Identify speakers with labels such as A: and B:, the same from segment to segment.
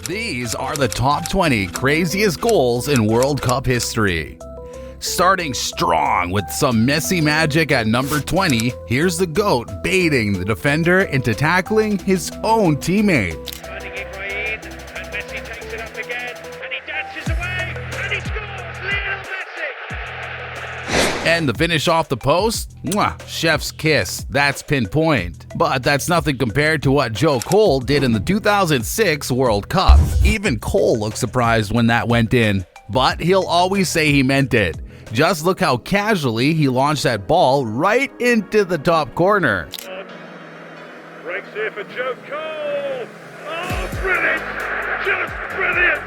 A: These are the top 20 craziest goals in World Cup history. Starting strong with some Messi magic at number 20, here's the GOAT baiting the defender into tackling his own teammate.
B: Finding Higuain, and Messi takes it up again, and he dances away, and he scores! Lionel Messi!
A: And the finish off the post? Mwah, chef's kiss, that's pinpoint. But that's nothing compared to what Joe Cole did in the 2006 World Cup. Even Cole looked surprised when that went in, but he'll always say he meant it. Just look how casually he launched that ball right into the top corner.
B: Breaks here for Joe Cole! Oh, brilliant! Just brilliant!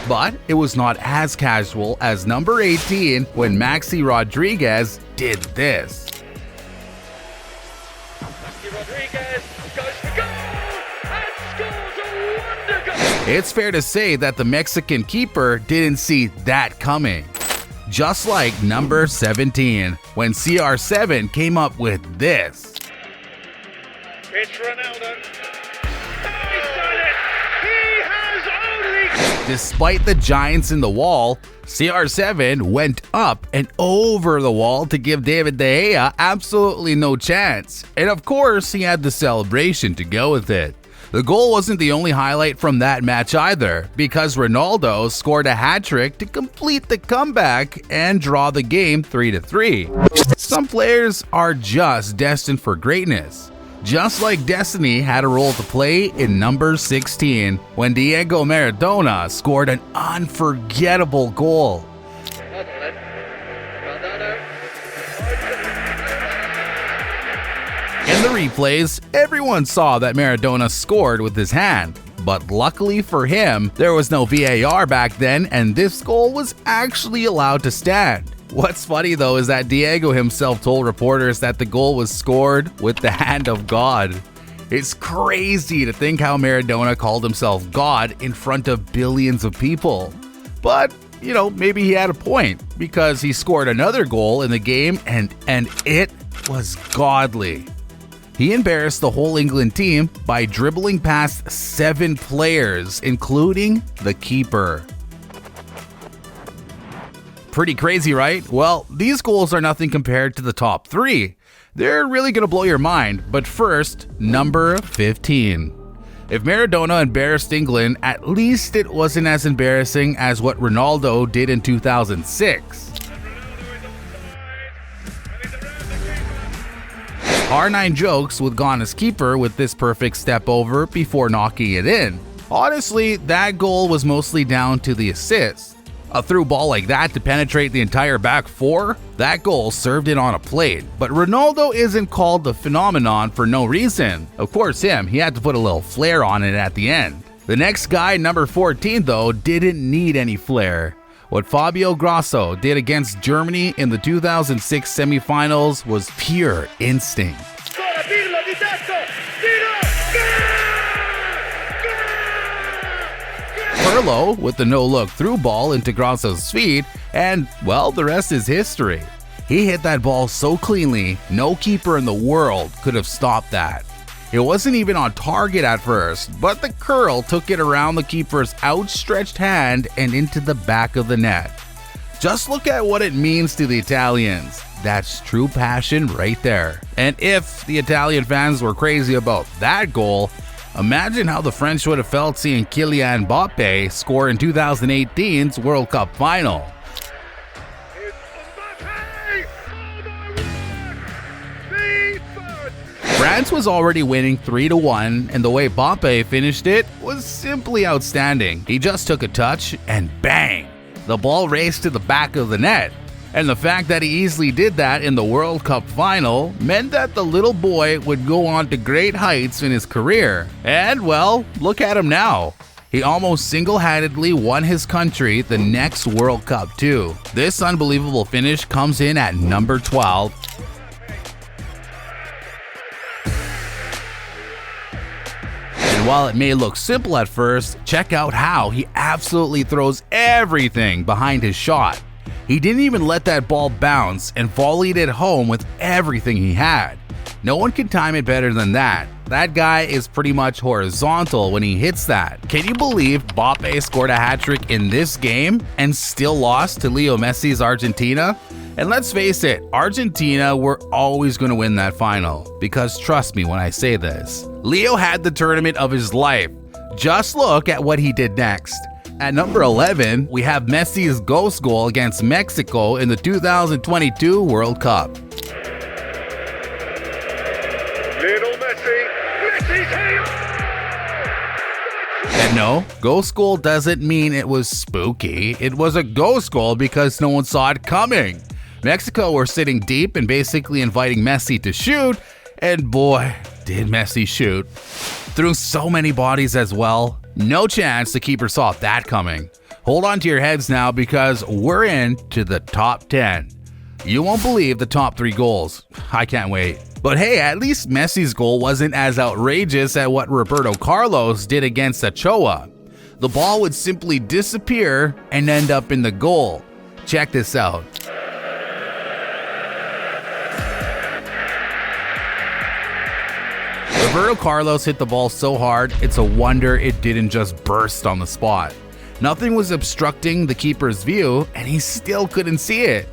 A: But it was not as casual as number 18 when Maxi Rodriguez did this.
B: Maxi Rodriguez goes for goal! And scores a wonder goal!
A: It's fair to say that the Mexican keeper didn't see that coming. Just like number 17, when CR7 came up with this.
B: It's Ronaldo. He's done it! He has only...
A: Despite the giants in the wall, CR7 went up and over the wall to give David De Gea absolutely no chance. And of course, he had the celebration to go with it. The goal wasn't the only highlight from that match either, because Ronaldo scored a hat-trick to complete the comeback and draw the game 3-3. Some players are just destined for greatness. Just like Destiny had a role to play in number 16, when Diego Maradona scored an unforgettable goal. In the replays, everyone saw that Maradona scored with his hand. But luckily for him, there was no VAR back then and this goal was actually allowed to stand. What's funny though is that Diego himself told reporters that the goal was scored with the hand of God. It's crazy to think how Maradona called himself God in front of billions of people. But, maybe he had a point because he scored another goal in the game and it was godly. He embarrassed the whole England team by dribbling past 7 players, including the keeper. Pretty crazy, right? Well, these goals are nothing compared to the top 3. They're really gonna blow your mind, but first, number 15. If Maradona embarrassed England, at least it wasn't as embarrassing as what Ronaldo did in 2006. R9 jokes with Ghana's keeper with this perfect step over before knocking it in. Honestly, that goal was mostly down to the assist. A through ball like that to penetrate the entire back four? That goal served it on a plate. But Ronaldo isn't called the phenomenon for no reason. Of course he had to put a little flair on it at the end. The next guy, number 14 though, didn't need any flair. What Fabio Grosso did against Germany in the 2006 semifinals was pure instinct. Pirlo with the no-look through ball into Grosso's feet, and well, the rest is history. He hit that ball so cleanly, no keeper in the world could have stopped that. It wasn't even on target at first, but the curl took it around the keeper's outstretched hand and into the back of the net. Just look at what it means to the Italians. That's true passion right there. And if the Italian fans were crazy about that goal, imagine how the French would have felt seeing Kylian Mbappe score in 2018's World Cup final. France was already winning 3-1, and the way Mbappe finished it was simply outstanding. He just took a touch and bang! The ball raced to the back of the net. And the fact that he easily did that in the World Cup final meant that the little boy would go on to great heights in his career. And well, look at him now. He almost single-handedly won his country the next World Cup too. This unbelievable finish comes in at number 12. And while it may look simple at first, check out how he absolutely throws everything behind his shot. He didn't even let that ball bounce and volleyed it home with everything he had. No one can time it better than that. That guy is pretty much horizontal when he hits that. Can you believe Mbappe scored a hat-trick in this game and still lost to Leo Messi's Argentina? And let's face it, Argentina were always going to win that final, because trust me when I say this, Leo had the tournament of his life. Just look at what he did next. At number 11, we have Messi's ghost goal against Mexico in the 2022 World Cup.
B: Lionel Messi, Messi's here!
A: And no, ghost goal doesn't mean it was spooky. It was a ghost goal because no one saw it coming. Mexico were sitting deep and basically inviting Messi to shoot, and boy, did Messi shoot. Through so many bodies as well. No chance the keeper saw that coming. Hold on to your heads now because we're into the top 10. You won't believe the top 3 goals. I can't wait. But hey, at least Messi's goal wasn't as outrageous as what Roberto Carlos did against Ochoa. The ball would simply disappear and end up in the goal. Check this out. Roberto Carlos hit the ball so hard, it's a wonder it didn't just burst on the spot. Nothing was obstructing the keeper's view, and he still couldn't see it.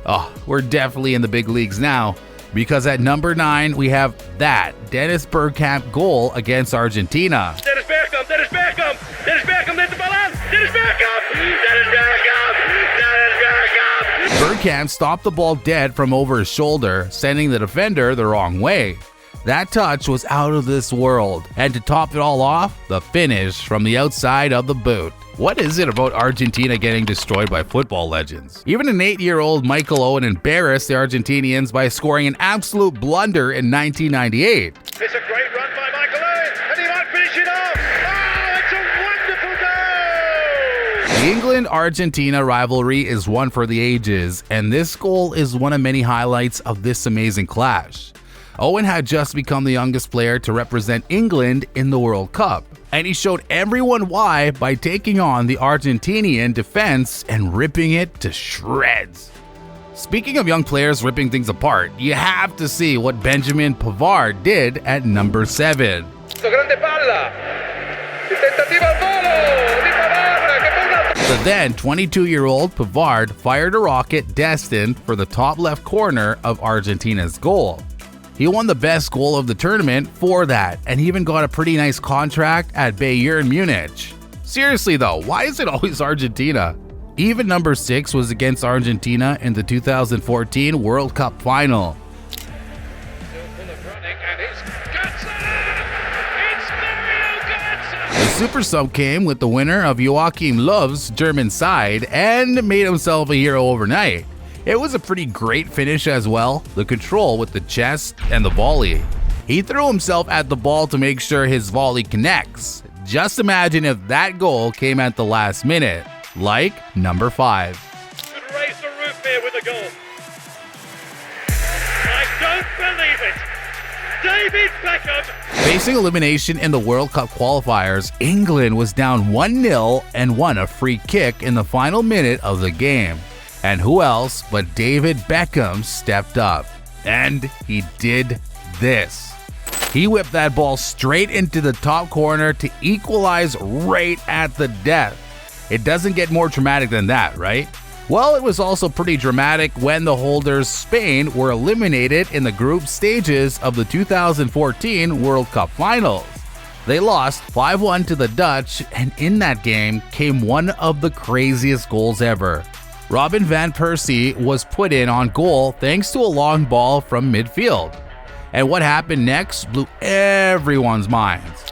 A: Oh, we're definitely in the big leagues now, because at number 9, we have that Dennis Bergkamp goal against Argentina.
B: Dennis Bergkamp, Dennis Bergkamp, Dennis Bergkamp, neemt de bal aan, Dennis Bergkamp, Dennis Bergkamp, Dennis Bergkamp.
A: Bergkamp stopped the ball dead from over his shoulder, sending the defender the wrong way. That touch was out of this world, and to top it all off, the finish from the outside of the boot. What is it about Argentina getting destroyed by football legends? Even an 8-year-old Michael Owen embarrassed the Argentinians by scoring an absolute blunder in 1998.
B: It's a great run by Michael Owen, and he might finish it off. Oh, it's a wonderful goal!
A: The England-Argentina rivalry is one for the ages, and this goal is one of many highlights of this amazing clash. Owen had just become the youngest player to represent England in the World Cup, and he showed everyone why by taking on the Argentinian defense and ripping it to shreds. Speaking of young players ripping things apart, you have to see what Benjamin Pavard did at number 7.
B: Grande palla, il tentativo al volo di Pavard, che palla.
A: The then 22-year-old Pavard fired a rocket destined for the top left corner of Argentina's goal. He won the best goal of the tournament for that, and he even got a pretty nice contract at Bayern Munich. Seriously though, why is it always Argentina? Even number 6 was against Argentina in the 2014 World Cup final.
B: Still full of running, and it's Götze! It's Mario Götze!
A: The super sub came with the winner of Joachim Löw's German side and made himself a hero overnight. It was a pretty great finish as well, the control with the chest and the volley. He threw himself at the ball to make sure his volley connects. Just imagine if that goal came at the last minute, like number 5.
B: Could raise the roof here with a goal. I don't believe it! David Beckham!
A: Facing elimination in the World Cup qualifiers, England was down 1-0 and won a free kick in the final minute of the game. And who else but David Beckham stepped up. And he did this. He whipped that ball straight into the top corner to equalize right at the death. It doesn't get more dramatic than that, right? Well, it was also pretty dramatic when the holders Spain were eliminated in the group stages of the 2014 World Cup Finals. They lost 5-1 to the Dutch, and in that game came one of the craziest goals ever. Robin van Persie was put in on goal thanks to a long ball from midfield. And what happened next blew everyone's minds.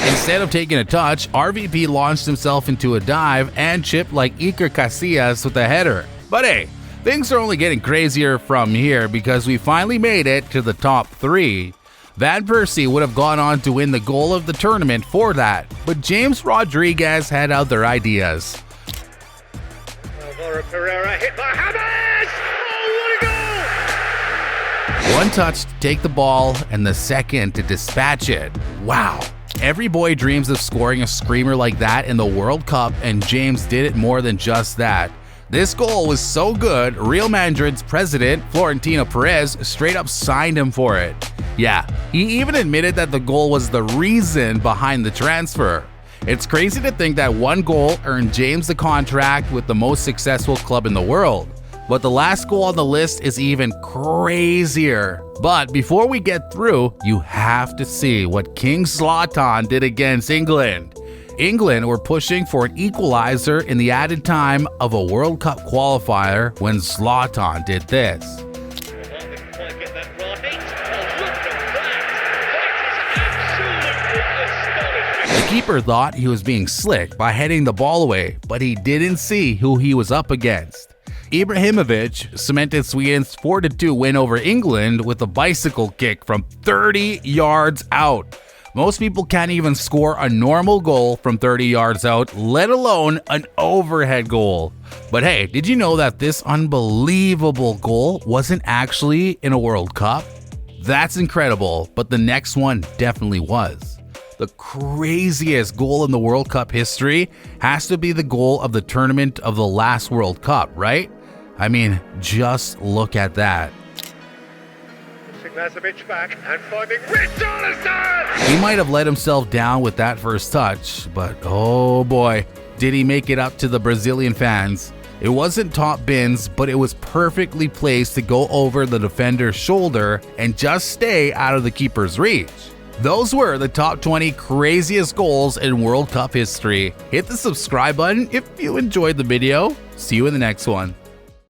A: Instead of taking a touch, RVP launched himself into a dive and chipped like Iker Casillas with a header. But hey, things are only getting crazier from here because we finally made it to the top 3. Van Persie would have gone on to win the goal of the tournament for that, but James Rodriguez had other ideas.
B: Alvaro Pereira hit by James! Oh, what a goal!
A: One touch to take the ball and the second to dispatch it. Wow. Every boy dreams of scoring a screamer like that in the World Cup, and James did it more than just that. This goal was so good, Real Madrid's president, Florentino Perez, straight up signed him for it. Yeah, he even admitted that the goal was the reason behind the transfer. It's crazy to think that one goal earned James the contract with the most successful club in the world. But the last goal on the list is even crazier. But before we get through, you have to see what King Zlatan did against England. England were pushing for an equalizer in the added time of a World Cup qualifier when Zlatan did this. The keeper thought he was being slick by heading the ball away, but he didn't see who he was up against. Ibrahimovic cemented Sweden's 4-2 win over England with a bicycle kick from 30 yards out. Most people can't even score a normal goal from 30 yards out, let alone an overhead goal. But hey, did you know that this unbelievable goal wasn't actually in a World Cup? That's incredible, but the next one definitely was. The craziest goal in the World Cup history has to be the goal of the tournament of the last World Cup, right? I mean, just look at that.
B: Lazovic back and finding Richarlison!
A: He might have let himself down with that first touch, but oh boy, did he make it up to the Brazilian fans. It wasn't top bins, but it was perfectly placed to go over the defender's shoulder and just stay out of the keeper's reach. Those were the top 20 craziest goals in World Cup history. Hit the subscribe button if you enjoyed the video. See you in the next one.